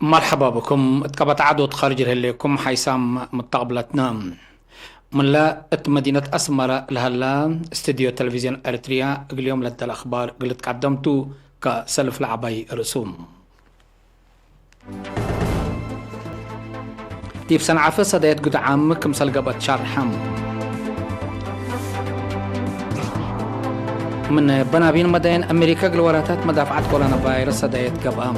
مرحبا بكم. اتقبت عدد خارج لكم حيسام متقبلتنا من لا مدينة أسمرة لهلا استديو تلفزيون أريتريا. اليوم لدى الأخبار قلت قدمتو كسلف لعبي رسوم ديب سنعفة صديت قد عام كمسل قبت شرحم من بنابين مدين أمريكا قلوراتات مدافعات كورونا فيروس صديت قبام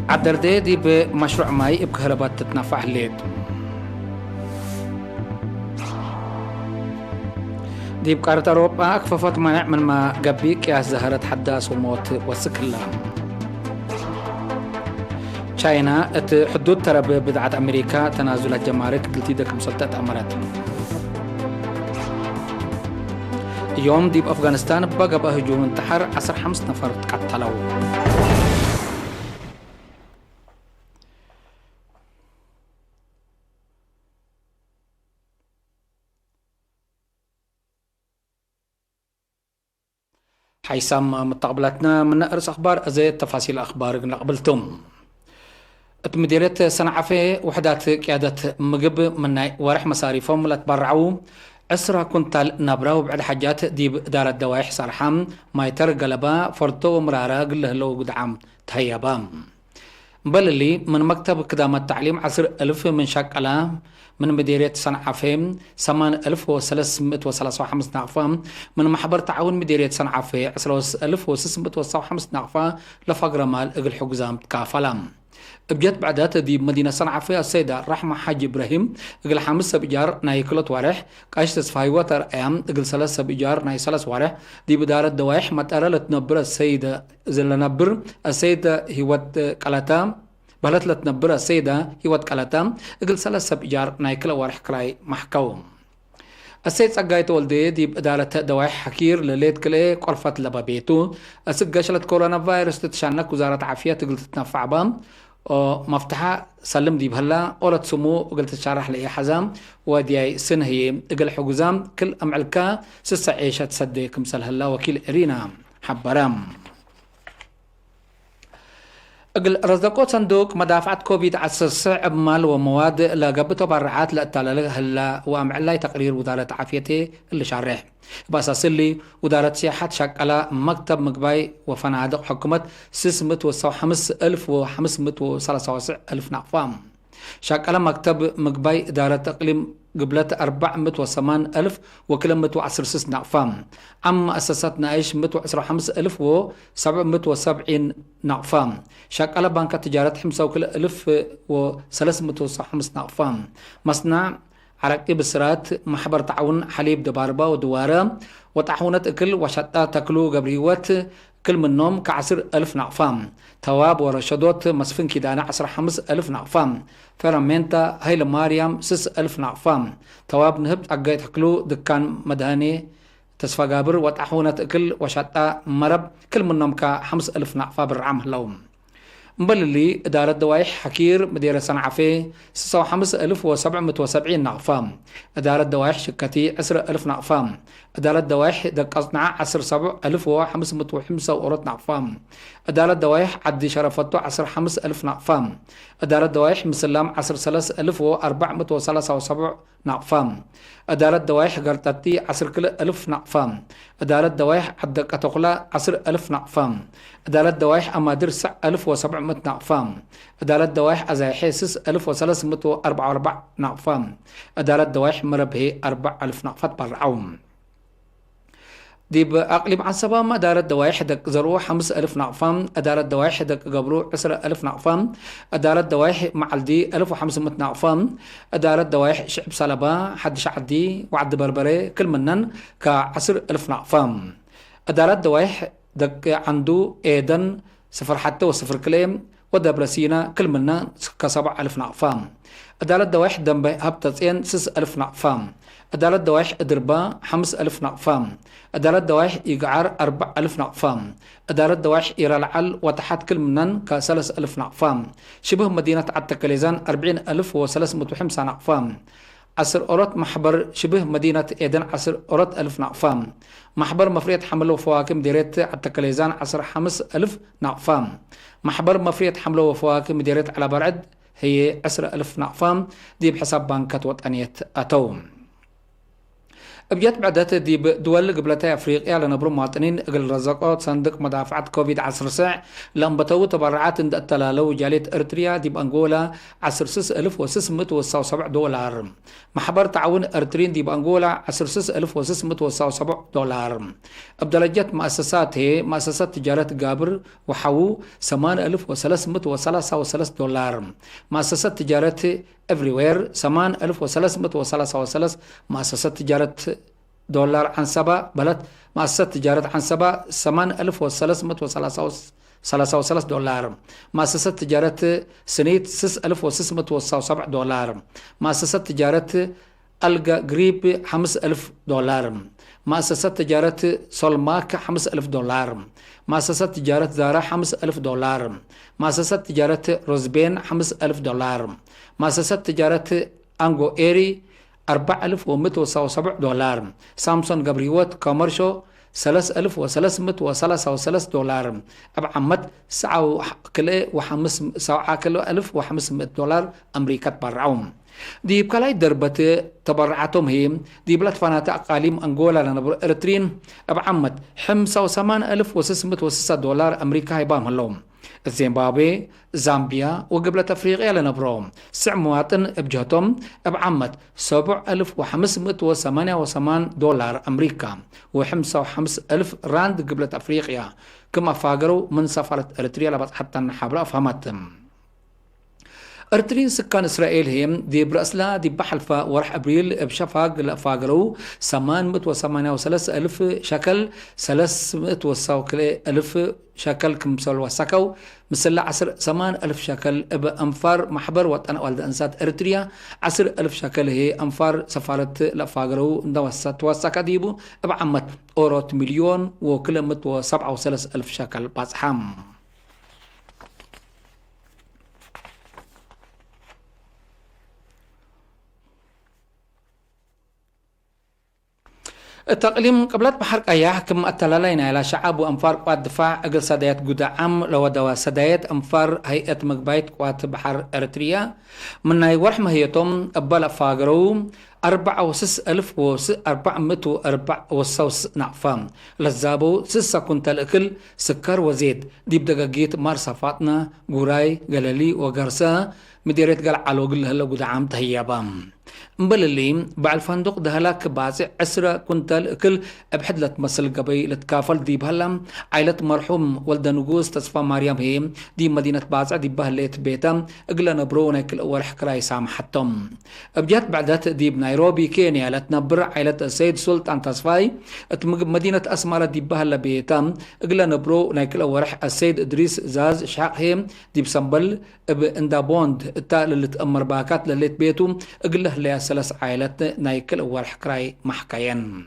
عدردي دي بمشروع ماي بكهرباء تتنفع الليل دي بقارة أوروبا أكففت منع من ما قبيك يا زهرة حداث وموت وسكلا تشاينا حدود ترى بدعة أمريكا تنازل الجمارك قلتي دك مسلطة أمرات يوم دي بأفغانستان بقى بهجوم انتحر 15 نفر تقتلوا حيسام متقبلاتنا من نقرس أخبار زي تفاصيل أخبار قبلتم مديرية صنعفة وحدات قيادة مقب من ورح مصاريفهم لتبرعوا أسرة كنتال نبرا وبعد حاجات دي دار الدوايح صرحام ما يتر قلبا فرطو ومرارا قله لو قدعم تهيبام بل اللي من مكتب قدام التعليم 10,000 من شكلة من مديرية صنعفة 8,353 نقفة من محبر تعاون مديرية صنعفة 10,605 نقفة لفقر مال اقل حقزام تكافلام بجد بعدات دي مدينة صنعفة السيدة رحمة حاج إبراهيم اقل 5 بإيجار ناي كلت وارح كاش تسفاي وتر أيام اقل 3 بإيجار ناي 3 وارح دي بدارة دوايح متأرى لتنبر السيدة زل نبر السيدة هيوت قلتام بهلت لتنبر السيدة هيوت قلتام اقل 3 بإيجار ناي كلا وارح كراي محكوم السيد سقايت ولدي دي بإدارة دوايح حكير لليت كلي قرفت لبابيتو السيد قشلت كورونا فيروس تتشانك وزارة عافية تقل تتنفع بام مفتاحة سلم دي بهلا قولت سمو وقلت تشارح لي حزام ودي سنهي اقل حقوزام كل أمعلكا سسا عيشة تصدي كمسل هلا وكيل إرينا حبرام اقل رزقوت صندوق مدافعة كوفيد 19 مال ومواد لقبل تبرعات لأتالة هلا وأمعلاي تقرير وزارة عافيتي اللي شارح بأساس اللي وزارة سياحة شكلة مكتب مقباي وفنادق حكومة 605,593 نقفام شكلة مكتب مقباي إدارة إقليم قبلت 408,000 وكل 116 نقفام أما أساسات نعيش 115,770 نقفام شكل بنك تجارة حمسة وكل 1,305 نقفام مصنع عرقي بسرات محبر تعاون حليب دباربا ودوارة وتعاونة أكل وشطة تكلو قبريوات كل منهم ك10,000 نقفام تواب ورشدوت مصفن كيدانا 15,000 نقفام فرمينتا هيل ماريام 6,000 نقفام تواب نهب أقايت حكلو دكان مدهاني تسفى قابر وتعاونة أكل وشطة مرب كل منهم ك5,000 نقفة بالرعام لهم مبللي إدارة دوايح حكير مديرة صنعفة 5,770 نقفام إدارة دوايح شكتي 10,000 نقفام إدارة دوايح دق أصنع 10,505 نقفام إدارة دوايح عدي شرفتو 15,000 نقفام إدارة دوايح مسلام 10,343 نقفام إدارة دوايح قرطتي 10,000 نقفام إدارة دوايح عدق أتقلا 10,000 نقفام إدارة دوايح أمادر 1,700 نقفام إدارة دوايح أزايحيسس 1,344 نقفام إدارة دوايح مربهي 4,000 نقفات برعوم دي بأقليم عصبة ما إدارة دوايح دق زرو 5,000 نقفام إدارة دوايح دق قبرو 10,000 نقفام إدارة دوايح معلدي 1,500 نقفام إدارة دوايح شعب سلبا حد شعدي وعد بربري كل منن ك10,000 نقفام إدارة دوايح دق عنده إيدن 0 حتى و0 كليم ودبرسينا كل منا ك7,000 نقفام إدارة دوايح دنبه هبتزين 6,000 نقفام إدارة دوايح إدربا 5,000 نقفام إدارة دوايح إيقعار 4,000 نقفام إدارة دوايح إيرالعل وتحت كل منن ك3,000 نقفام شبه مدينة عتكليزان 40,305 نقفام 10 أورات محبر شبه مدينة إيدن 10 أورات ألف نقفام محبر مفرية حمل وفواكه مديرية التكليزان 10,000 نقفام محبر مفرية حمل وفواكه مديرية على برعد هي 10,000 نقفام دي بحساب بنكة وطنية أتوم أبيات بعدات دي بدول قبلتها أفريقيا لنبرو مواطنين أقل رزقات صندوق مدافعة كوفيد 10 لم بتو تبرعات عند التلالو جالية أرتريا دي بأنغولا 10,677 دولار محبر تعاون أرترين دي بأنغولا 10,677 دولار أبدلجت مؤسسات هي مؤسسات تجارة جابر وحو 8,333 دولار مؤسسات تجارة everywhere 8,333 مؤسسات تجارة دولار عن سبا بلد مؤسسات تجارة عن سبا 8,333 دولار مؤسسات تجارة سنيت 6,677 دولار مؤسسات تجارة ألقى قريب 5,000 دولار مؤسسات تجارة سولماك 5,000 دولار مؤسسات تجارة زارا 5,000 دولار مؤسسات تجارة روزبين 5,000 دولار مؤسسات تجارة أنغو إيري 4,177 دولار سامسون جابريوت كوميرشو 3,333 دولار أبعمت 7,500 دولار أمريكا تبرعهم دي بكلاي دربت تبرعاتهم هي دي بلاد فناتا أقاليم أنغولا لنبر إرترين أبعمت 5,606 دولار أمريكا هيبان هلوم زيمبابوي زامبيا وقبلة أفريقيا لنبروم سع مواطن بجهتهم أبعمت 7,588 دولار أمريكا و5,000 راند قبلة أفريقيا كما فاقروا من سفارة إرتريا لبط حتى نحبر أفهمتهم أرترين سكان إسرائيل هم دي برأسلا دي بحلفة ورح أبريل بشفاق لفاقرو 883,000 شكل 300,000 شكل كمسول وسكو مثل 10,000 شكل بأنفار محبر وطن والد أنسات إرتريا 10,000 شكل هي أنفار سفارة لفاقرو دوسات وسكا ديبو بعمت أوروت مليون وكلمة 37,000 شكل بازحام التقليم قبلت بحر قياح كم التلالين على شعب وأنفار قوات دفاع أقل سدايات قدعام لو دوا سدايات أنفار هيئة مقبايت قوات بحر إرتريا من يورح مهيتهم أبالا فاقرو 4,404 نعفام لزابو 6 كنتال أكل سكر وزيت ديب دقاقيت مارصفاتنا قراي قلالي وقرسا مديريت قال على وقل هلا قدعام تهيابام مبللي بعد الفندق دهلاك باسع 10 كنتال اكل ابحدلت مسل قبي لتكافل دي بهلا عائلة مرحوم ولد نقوس تصفى مريم هي دي مدينة باسع دي بهليت بيتا اقلا نبرون اكل اول حكراي سامحتهم ابجات بعدات دي بنيروبي كينيا لتنبر عائلة السيد سلطان تصفاي مدينة اسمارة دي بهلا بيتا اقلا نبرو ناكل اول السيد ادريس زاز شاق هي دي بسنبل اندابوند التال اللي تأمر باكات لليت بيتو اقله ليا 3 عائلات نايكل اول حكراي محكيان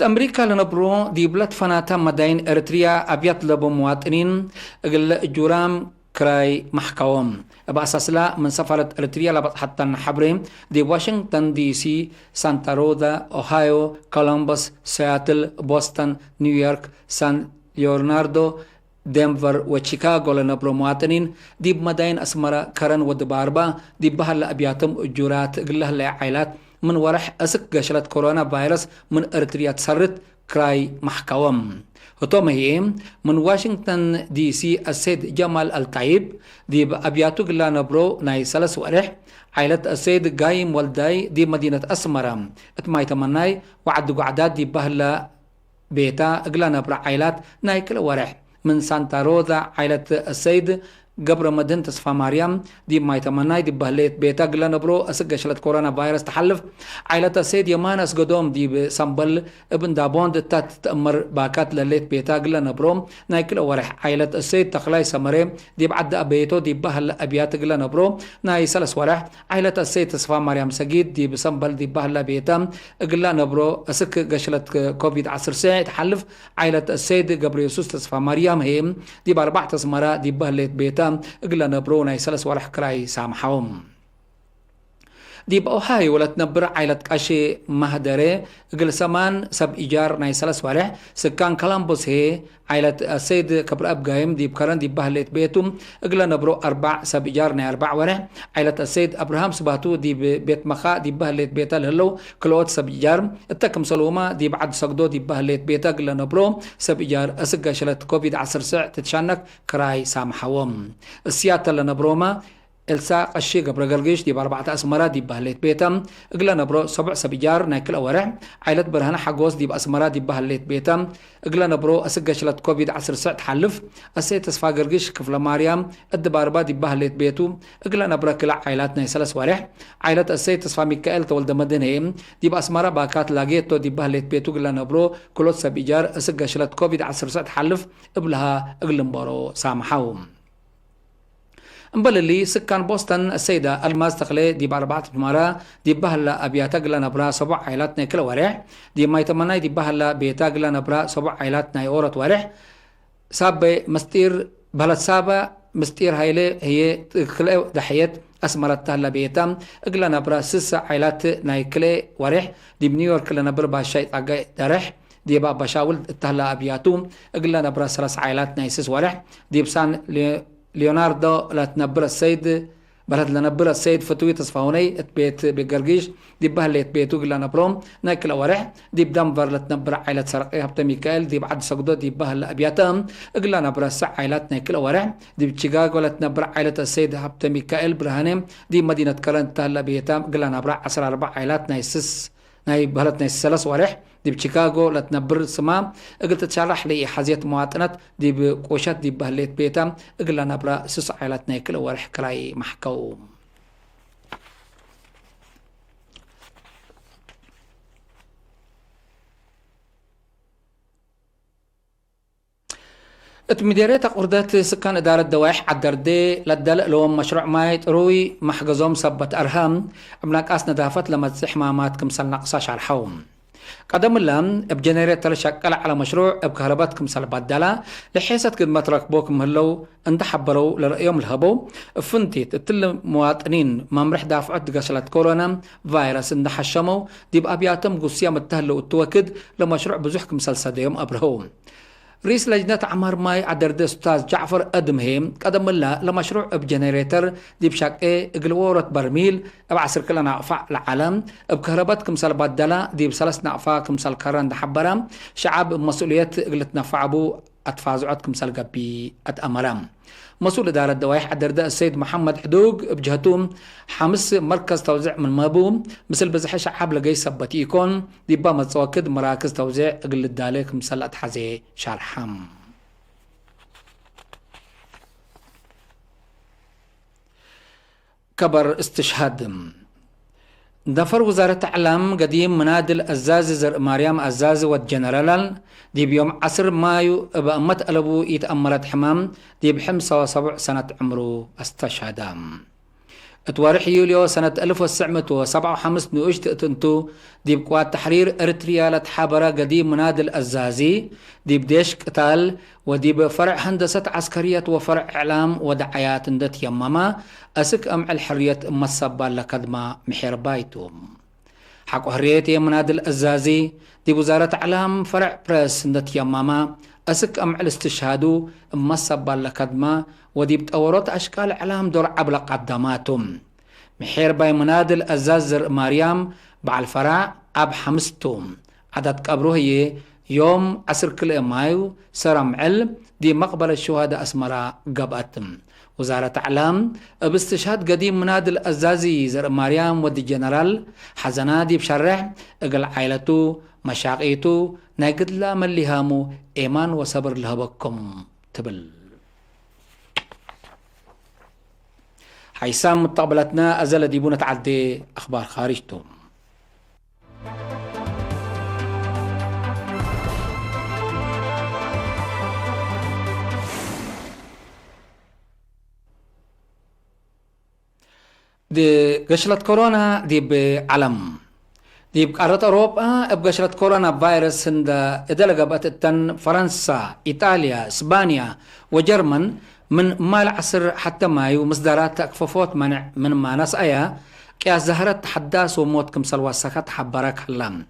أمريكا لنبرو دي بلاد فناتا مدين إرتريا أبيات لبو مواطنين اقل جورام كراي محكوم بأساس لا من سفارة إرتريا لبط حتى نحبرين دي واشنطن دي سي سانتا رودا أوهايو كولومبوس سياتل بوسطن نيويورك سان ليوناردو دنفر وشيكاغو لنبرو مواطنين دي بمدين أسمرا كرن ودباربا دي بهل أبياتم أجورات قله لعائلات من ورح أسك قشرة كورونا فيروس من إرتريا تسرت كراي محكوم هتوم هي من واشنطن دي سي السيد جمال الطيب دي أبياتو قلا نبرو ناي سلس ورح عائلة السيد قايم والداي دي مدينة أسمرا اتماي تمناي وعدو قعدات دي بهلا بيتا قلا نبرو عائلات ناي كل ورح من سانتا روزا عائلة السيد قبر مدن تصفى مريم دي ما يتمنى دي بهليت بيتا قلا نبرو أسق شلت كورونا فيروس تحلف عائلة السيد يمان أسقدوم دي بسنبل ابن دابوند تات تأمر باكات لليت بيتا قلا نبرو نايكل ورح عائلة السيد تخلاي سمري دي بعد أبيتو دي بهل أبيات قلا نبرو ناي سلس ورح عائلة السيد تصفى مريم سجيد دي بسنبل دي بهل بيتا قلا نبرو أسق قشلت كوفيد 10 ساعة تحلف عائلة السيد قبر يسوس تصفى مريم هي دي باربع تسمرا دي بهلت بيتا قلنا نبرو ناي سلس ورح كراي سامحهم دي بأوهاي ولا تنبر عائلة قاشي مهدري قل سمان سب إيجار ناي سلس ورح سكان كولومبوس هي عائلة السيد كبر أب قايم دي بكران دي بهلت بيتهم قلنا نبرو 4 سب إيجار ناي 4 ورح عائلة السيد أبراهام سباتو دي بيت مخا دي بهلت بيتا الهلو كلوت سب إيجار التكم سلوما دي بعد سقدو دي بهلت بيتا قلنا نبرو سب إيجار أسقا شلت كوفيد 10 ساعة تتشانك كراي سامحوهم السياتة لنبروما إلسا قشي قبر قرقش دي باربعة أسمرات دي بهليت بيتم إقلا نبرو 7 سبيجار ناكل أورع عائلة برهنا حقوس دي بأسمرات دي بهليت بيتم إقلا نبرو أسقش لت كوفيد 10 ساعة حلف أسي تصفى قرقش كفل مريم الدباربا دي بهليت بيتو إقلا نبرو كلا عائلاتنا يسلس ورح عائلة أسي تصفى ميكائيل تولد مدنهم دي بأسمرات باكات لاقيتو دي بهليت بيتو إقلا نبرو كلوت سبيجار أسقش لت كوفيد 10 ساعة حلف قبلها إقلا نبرو سامحوهم امبللي سكان بوسطن السيدة الماز تقلي دي باربعة مرة دي بهلا أبياتا قلا نبرا 7 عائلاتنا كل ورح دي ما يتمنى دي بهلا بيتا قلا نبرا 7 عائلاتنا يورت ورح ساب مستير بلد سابا مستير هايلي هي كل دحيت أسمرت تهلا بيتام قلا نبرا 6 عائلات نايكلي ورح دي بنيويورك قلا نبرا باشاي تاقاي درح دي بابا شاول تهلا أبياتوم قلا نبرا 3 عائلاتنا يسس ورح دي بسان ليوناردو لا تنبر السيد بلد لنبر السيد فتوي تصفاوني بيت بقرقيش دي بهلت بيتو قلا نبروم ناكل ورح دي بدنفر لتنبر عائلة سرقية هبتا ميكائيل دي بعد سقدو دي بهل أبياتام قلا نبر السع عائلات ناكل ورح دي بشيكاغو لتنبر عائلة السيد هبتا ميكائيل برهانم دي مدينة كرنت تهلا بيتام قلا نبر 4 عائلات نايسس ناي بهلت نايسلس ورح دي بشيكاغو لتنبر سما قلت تشرح لي حزية مواطنات دي بقوشات دي بهلت بيتام قلا نبرا 6 عائلات ناكل ورح كراي محكوم اتمديريت قردات سكان إدارة دوايح عدردي لدل لهم مشروع مايت روي محجزهم سبت أرهام أملاك أس ندافت لما تسح مامات كمسال نقصاش على الحوم قدم اللام بجنريتر شكل على مشروع بكهربات كمسال بدلا لحيث خدمة ركبوكم هلو انت حبروا لرأيهم الهبو فنتيت التل مواطنين ممرح دافعت قشلت كورونا فيروس اند حشمو دي بأبياتم قصية متهلو التوكد لمشروع بزوح كمسال سديهم أبرهوم رئيس لجنة عمار ماي عدرد أستاذ جعفر أدمهم قدم الله لمشروع بجنريتر دي بشاكي اقلوورة برميل بعصر كلا نعفع العالم بكهربات كمسال بدلا دي بسلس نعفع كمسال كران دحبرا شعب مسؤوليات اقلت نفعبو أتفازعات كمسال قبي أتأمرام مسؤول إدارة دوايح عدرد السيد محمد حدوق بجهتهم حمس مركز توزيع من مابوم مثل بزح شعب لقي سبتي يكون دي با متواكد مراكز توزيع اقل الدالك مثل أتحزي شارحام كبر استشهاد دفر وزارة إعلام قديم منادل الزاز زر مريم الزاز والجنرال دي بيوم 10 مايو بأمت ألبو يتأمرت حمام دي بحمسة و7 سنة عمره استشهدام اتوارح يوليو سنة 1957 نوشت تنتو دي بقوات تحرير اريتريا لتحابرة قديم منادل الزازي دي بديش قتال ودي بفرع هندسة عسكرية وفرع إعلام ودعايات اندت يمما أسك أمع الحرية مصبا لكدما محير بايتوم حق حرية منادل الزازي دي وزارة إعلام فرع بريس اندت يمما أسك أمع الاستشهادو مصبا لكدما ودي بتأورات أشكال إعلام دور عبل قداماتهم محير باي منادل الزازر مريم بعد الفرع أب حمستهم عدد قبره هي يوم 10 مايو سرم علم دي مقبل الشهداء أسمرا قبأتم وزارة إعلام باستشهاد قديم منادل الزازي زر مريم ودي جنرال حزنادي بشرح اقل عائلته مشاقيته ناقد لا مليهامو إيمان وصبر لهبكم تبل حيسام مستقبلتنا أزل ديبونة عدي أخبار خارجتهم. دي قشلة كورونا دي بعلم دي بقارة أوروبا بقشلة كورونا فيروس عند إدلقة بأتتن فرنسا إيطاليا إسبانيا وجرمن من مال عصر حتى مايو مصدرات أكففوت منع من ما نسأيا كيا زهرت حداس وموت كمسل وسكت حبرك حلام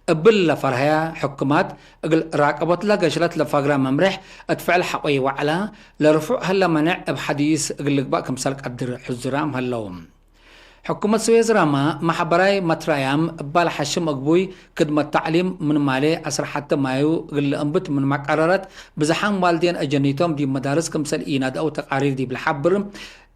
قبل فرهيا حكومات اقل راقبت لا قشلت لفقرة ممرح اتفعل حقوي وعلا لرفوع هلا منع بحديث اقل لقبا كمسل قدر حزرام هلوم حكومة سويز راما محبراي مترايام بال حشم أقبوي كدمة تعليم من مالي أسر حتى مايو قل أنبت من مقررات بزحام والدين أجنيتهم دي مدارس كمسل إيناد أو تقارير دي بالحبر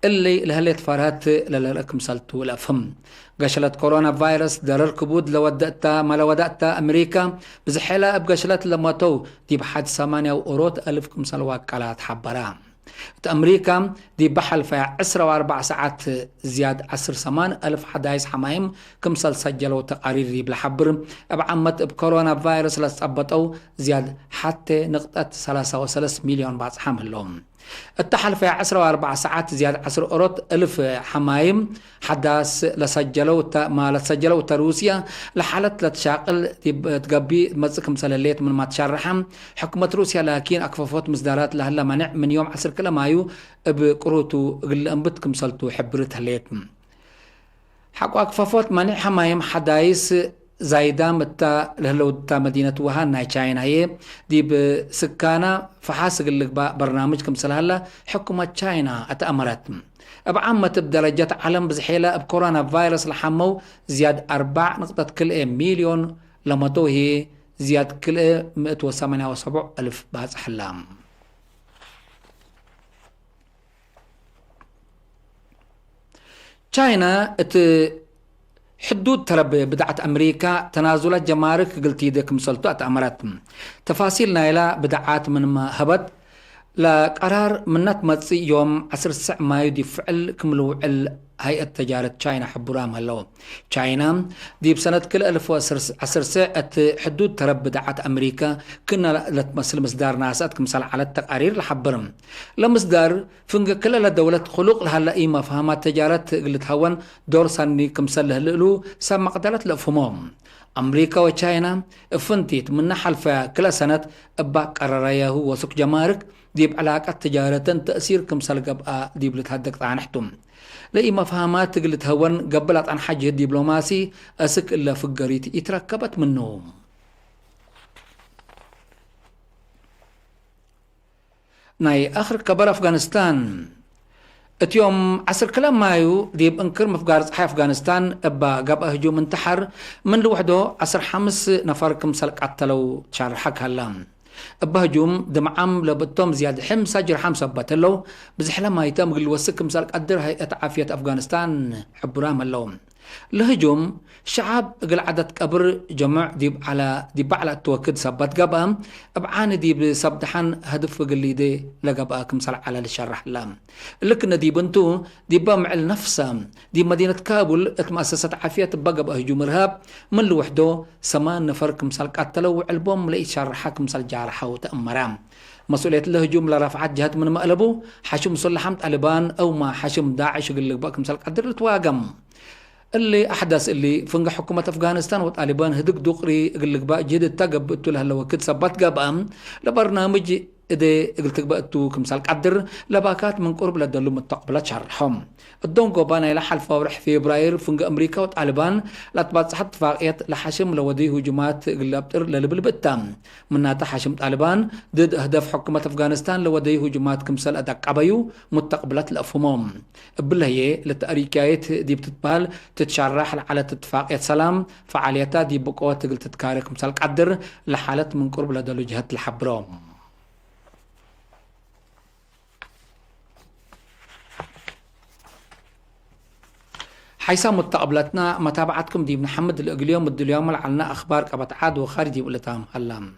اللي لهلت فارات للرقم سلتو الأفهم قشلت كورونا فيروس درر كبود لودأتا ما لودأتا أمريكا بزحيلا بقشلت لماتو دي بحد 8 ألف كمسل واكالات حبرا أمريكا دي بحل في 14 ساعات زياد 10 حدايس حمايم كمسل سجلوا تقارير دي بالحبر أبعمت بكورونا فيروس لصبتوا زياد حتى نقطة 3 مليون بعض حملهم التحل في 14 ساعات زيادة 10 ألف حمايم حداث لسجلوا ما لسجلوا روسيا لحالة لتشاقل تقبي مزق مسلليت من ما تشرحهم حكومة روسيا لكن أكففوت مصدرات لهلا منع من يوم 10 كلا مايو بقروتو قل أنبتكم سلتو حبرت هليتم حقو أكففوت منع حمايم حدايس زايدا متى لهلو تا مدينة وهان ناي تشاينا هي دي بسكانة فحاسق اللي برنامج كمسل هلا حكومة تشاينا اتأمرت بعمت بدرجة علم بزحيلة بكورونا فيروس لحمو زياد 4 مليون لما توهي زياد كل 178 ألف باز حلام تشاينا حدود ترب بدعت أمريكا تنازلات جمارك قلت يدك مسلطو أتأمرات تفاصيل نايلا بدعات من ما هبت لقرار منات متصي يوم 10 مايو دي فعل كملو هيئة تجارة تشاينا حبرام هلو تشاينا دي بسنة كل 10 ساعة حدود ترب بدعات أمريكا كنا لتمثل مصدار ناسات كمثال على التقارير لحبرم لمصدار فنق كل دولة خلق لها لئيمة فهمات تجارة قلت هون دور ساني كمثال لهلقلو سام مقدرات لأفهمهم أمريكا وتشاينا فنتيت من حلفة كل سنة أبا قراريه وسوق جمارك ديب علاقة تجارة تأثير كمثال قبقى ديب لتهدك عن حتم لأي مفهمات قلت هون قبلت عن حجة الدبلوماسي أسك إلا فقريت يتركبت منهم ناي آخر كبر أفغانستان اتيوم 10 كلام مايو ديب انكر مفقار صحي أفغانستان أبا قبقى هجوم انتحر من لوحده 5 نفر كمثال قتلوا تشار حق هلام بهجوم دمعم لبتم زيادة حمسة جرحام سبتلو بزحلا ما يتم قل وسك مسالك قدر هيئة عافية أفغانستان حبرام اللوم الهجوم شعب قل عدد كبر جمع ديب على التوكد سبت قبام ابعان ديب سبدحان هدف قل دي لقبا كمسال على الشرح اللام لكن ديب انتو ديب مع النفس دي مدينة كابول اتمأسست عافية بقى هجوم ارهاب من لوحده 8 نفر كمسال قتلوا علبهم لقيت شرحا كمسال جارحا وتأمرام مسؤولية الهجوم لرفعت جهات من مقلبه حشم صلحم طالبان او ما حشم داعش قل لقبا كمسال قدر تواقم اللي أحدث اللي فنق حكومة أفغانستان وطالبان هدق دقري قل لك بقى جدد تقب قلت لها لو كنت سبت قبام لبرنامج إذا قلت لك بقى كمثال قدر لباكات من قرب لدلو مستقبلات شرحهم الدون قوبانا إلى حلفة ورح في فبراير فنق أمريكا وطالبان لا تبات صحت اتفاقيات لحشم لودي هجومات قل لابتر للبل بالتام منها تحشم طالبان ضد أهداف حكومة أفغانستان لودي هجومات كمثال أدق عبيو مستقبلات الأفهمهم بالهي للتأريكايات دي بتتبال تتشرح على اتفاقيات سلام فعالياتها دي بقوات قل تتكارك مثال قدر لحالة من قرب لدلو جهات الحبرام حيث متقبلتنا متابعتكم دي محمد اليوم اليوم لعلنا أخبار كبت عاد وخارجي ولتام هلام